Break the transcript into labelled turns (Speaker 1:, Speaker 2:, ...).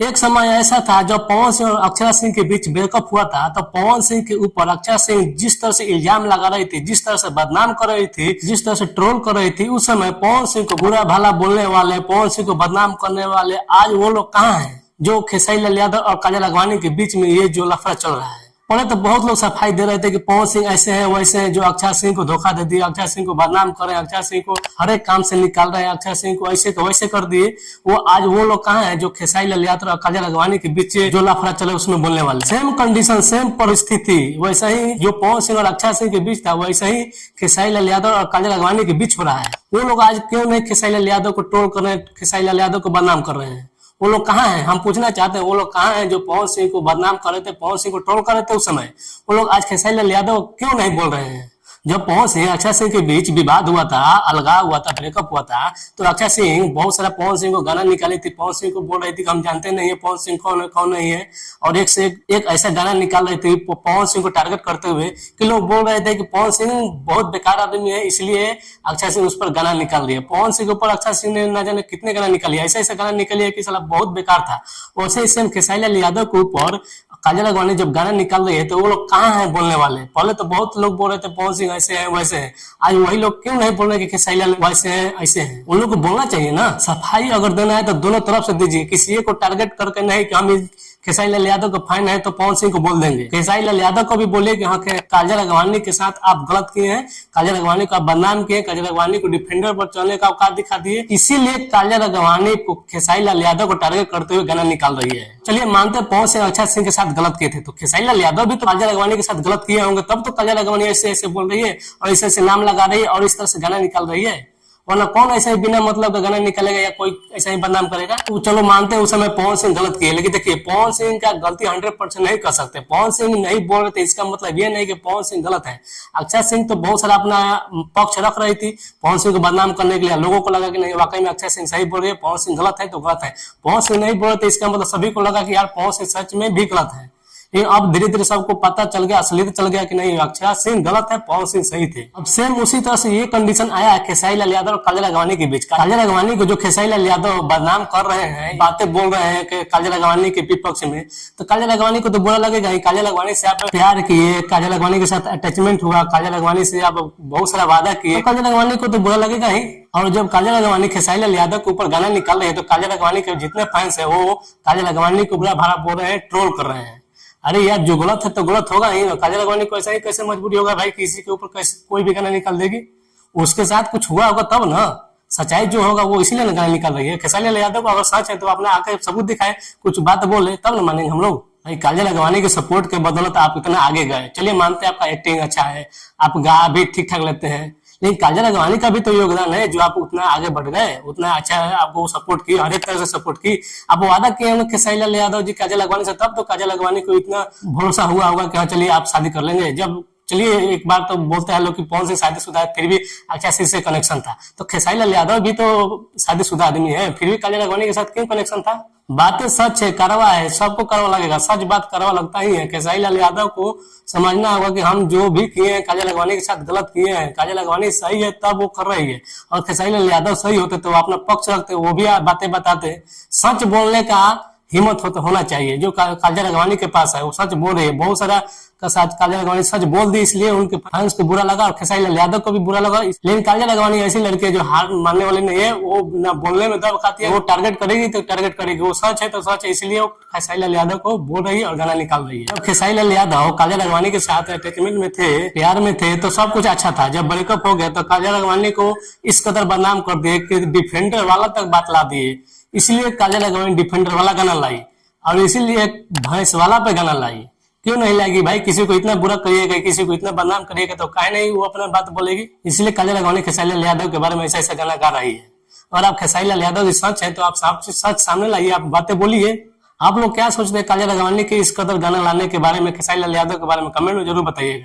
Speaker 1: एक समय ऐसा था जब पवन सिंह और अक्षरा सिंह के बीच ब्रेकअप हुआ था, तो पवन सिंह के ऊपर अक्षरा सिंह जिस तरह से इल्जाम लगा रही थी, जिस तरह से बदनाम कर रही थी, जिस तरह से ट्रोल कर रही थी, उस समय पवन सिंह को बुरा भला बोलने वाले, पवन सिंह को बदनाम करने वाले आज वो लोग कहाँ हैं जो खेसारी लाल यादव और काजल अगवानी के बीच में ये जो लफड़ा चल रहा है। पहले तो बहुत लोग सफाई दे रहे थे कि पवन सिंह ऐसे हैं वैसे हैं, जो अक्षय सिंह को धोखा दे दिया, अक्षय सिंह को बदनाम कर रहे हैं, अक्षय सिंह को हर एक काम से निकाल रहे हैं, अक्षय सिंह को ऐसे को वैसे कर दिए। वो आज वो लोग कहाँ हैं जो खेसारी लाल यादव और काजल अगवानी के बीच जो लफड़ा चले उसमें बोलने वाले। सेम कंडीशन, सेम परिस्थिति वैसा ही जो पवन सिंह और अक्षय सिंह के बीच था, वैसा ही खेसारी लाल यादव और काजल अगवानी के बीच हो रहा है। वो लोग आज क्यों नहीं खेसारी लाल यादव को ट्रोल कर रहे हैं, खेसारी लाल यादव को बदनाम कर रहे हैं? वो लोग कहाँ हैं? हम पूछना चाहते हैं वो लोग कहाँ हैं जो पवन सिंह को बदनाम कर रहे थे, पवन सिंह को ट्रोल कर रहे थे उस समय? वो लोग आज खेसारी लाल यादव क्यों नहीं बोल रहे हैं? जब पवन सिंह अक्षय सिंह के बीच विवाद हुआ था, अलगाव हुआ था, ब्रेकअप हुआ था, तो अक्षय सिंह बहुत सारा पवन सिंह को गाना निकाली थी, पवन सिंह को बोल रही थी कि हम जानते नहीं है पवन सिंह कौन है कौन नहीं है, और एक से एक ऐसा गाना निकाल रही थी पवन सिंह को टारगेट करते हुए कि लोग बोल रहे थे कि पवन सिंह बहुत बेकार आदमी है, इसलिए अक्षय सिंह उस पर गाना निकाल रही है। पवन सिंह के ऊपर अक्षय सिंह ने न जाने कितने गाना निकाली, ऐसा ऐसा गाना निकाली है कि साला बहुत बेकार था। वैसे ही सेम खेसारी लाल यादव के ऊपर काजल अगवानी जब गाना निकाल रही है तो वो लोग कहाँ हैं बोलने वाले? पहले तो बहुत लोग बोल रहे थे पवन सिंह ऐसे हैं वैसे हैं, आज वही लोग क्यों नहीं बोल रहे कि खेसारी लाल वैसे हैं ऐसे हैं? उन लोग को बोलना चाहिए ना। सफाई अगर देना है तो दोनों तरफ से दीजिए, किसी को टारगेट करके नहीं कि हम खेसारी लाल यादव को फाइन है तो पवन सिंह को बोल देंगे। खेसारी लाल यादव को भी बोलिए कि हाँ काजल अगवानी के साथ आप गलत किए हैं, काजल अगवानी को आप बदनाम किए, काजल अगवानी को डिफेंडर पर चलने का औकात दिखा दिए, इसीलिए काजल अगवानी को खेसारी लाल यादव को टारगेट करते हुए गाना निकाल रही है। चलिए मानते हैं पवन सिंह अक्षय सिंह के साथ गलत किए थे, तो खेसारी लाल यादव भी तो काजल अगवानी के साथ गलत किए होंगे, तब तो काजल अगवानी ऐसे ऐसे बोल रही है और ऐसे ऐसे नाम लगा रही है और इस तरह से गाना निकाल रही है। वरना कौन ऐसा ही बिना मतलब का गाना निकालेगा या कोई ऐसा ही बदनाम करेगा? तो चलो मानते हैं उस समय पवन सिंह गलत किए, लेकिन देखिए पवन सिंह का गलती 100% नहीं कर सकते। पवन सिंह नहीं बोल रहे थे इसका मतलब ये नहीं कि पवन सिंह गलत है। अक्षय सिंह तो बहुत सारा अपना पक्ष रख रही थी पवन सिंह को बदनाम करने के लिए, लोगों को लगा कि नहीं वाकई में अक्षय सिंह सही बोल रही है, पवन सिंह गलत है तो गलत है। पवन सिंह नहीं बोल रहे थे इसका मतलब सभी को लगा कि यार पवन सिंह सच में भी गलत है। लेकिन अब धीरे धीरे सबको पता चल गया, असलियत चल गया कि नहीं अक्षय सिंह गलत है, पवन सिंह सही थे। अब सेम उसी तरह से ये कंडीशन आया है खेसारी लाल यादव और काजल अगवानी के बीच। काजल अगवानी को जो खेसारी लाल यादव बदनाम कर रहे हैं, बातें बोल रहे हैं कि काजल अगवानी के विपक्ष में, तो काजल अगवानी को तो बुरा लगेगा ही। काजल अगवानी से आप प्यार किए, काजल अगवानी के साथ अटैचमेंट हुआ, काजल अगवानी से आप बहुत सारा वादा किए, तो काजल अगवानी को तो बुरा लगेगा ही। और जब काजल अगवानी खेसारी लाल यादव के ऊपर गाना निकाल रहे हैं तो काजल अगवानी के जितने फैंस है वो काजल अगवानी को बुरा भला बोल रहे हैं, ट्रोल कर रहे हैं। अरे यार जो गलत है तो गलत होगा ही ना। काजल अगवानी को ऐसा ही कैसे मजबूरी होगा भाई किसी के ऊपर कैसे कोई भी गाना निकाल देगी? उसके साथ कुछ हुआ होगा तब ना, सच्चाई जो होगा वो इसीलिए गाना निकाल रही है। खेसारी लाल यादव को अगर सच है तो अपने आके सबूत दिखाए, कुछ बात बोले तब ना मानेंगे हम लोग। भाई काजल अगवानी के सपोर्ट के बदौलत आप इतना आगे गए, चलिए मानते हैं आपका एक्टिंग अच्छा है, आप गा भी ठीक ठाक लेते हैं, लेकिन काजल अगवानी का भी तो योगदान है जो आप उतना आगे बढ़ गए, उतना अच्छा है, आपको सपोर्ट की, हर एक तरह से सपोर्ट की। आप वादा किए होंगे खेसारी लाल यादव जी काजल अगवानी से, तब तो काजल अगवानी को इतना भरोसा हुआ होगा कि हाँ चलिए आप शादी कर लेंगे। जब चलिए एक बार तो बोलते हैं लोग कि पवन सिंह शादीशुदा है, फिर भी अक्षय सिंह से कनेक्शन था, तो खेसारी लाल यादव भी तो शादीशुदा आदमी है, फिर भी काजल अगवानी के साथ क्यों कनेक्शन था? बातें सच है, करवा है, सबको करवा लगेगा, सच बात करवा लगता ही है। खेसारी लाल यादव को समझना होगा कि हम जो भी किए हैं काजल अगवानी के साथ गलत किए हैं, काजल अगवानी सही है तब वो कर रही है, और खेसारी लाल यादव सही होते तो अपना पक्ष रखते, वो भी बातें बताते। सच बोलने का हिम्मत होना चाहिए जो काजल अगवानी के पास है, वो सच बोल रही है। बहुत सारा का साथ काजल अगवानी सच बोल दी, इसलिए उनके फैंस को बुरा लगा और खेसारी लाल यादव को भी बुरा लगा। लेकिन काजल अगवानी ऐसी लड़की है जो हार मानने वाली नहीं है, वो ना बोलने में दम खाती है, वो टारगेट करेगी तो टारगेट करेगी, वो सच है तो सच है, इसलिए वो खेसारी लाल यादव को बोल रही है और गाना निकाल रही है। जब खेसारी लाल यादव काजल अगवानी के साथ अटैचमेंट में थे, प्यार में थे, तो सब कुछ अच्छा था। जब ब्रेकअप हो गया तो काजल अगवानी को इस कदर बदनाम कर दिए कि डिफेंडर वाला तक बात ला दिए, इसलिए काजल अगवानी डिफेंडर वाला गाना लाई और इसीलिए भैंस वाला पे गाना लाई। क्यों नहीं लाएगी भाई? किसी को इतना बुरा करिएगा, किसी को इतना बदनाम करिएगा तो काहे नहीं वो अपना बात बोलेगी? इसलिए काजल अगवानी खेसारी लाल यादव के बारे में ऐसा ऐसा गाना गा रही है। और आप खेसारी लाल यादव की सच है तो आप सच सामने लाइए, आप बातें बोलिए। आप लोग क्या सोचते हैं काजल अगवानी के इस कदर गाना लाने के बारे में, खेसारी लाल यादव के बारे में? कमेंट में जरूर बताइएगा।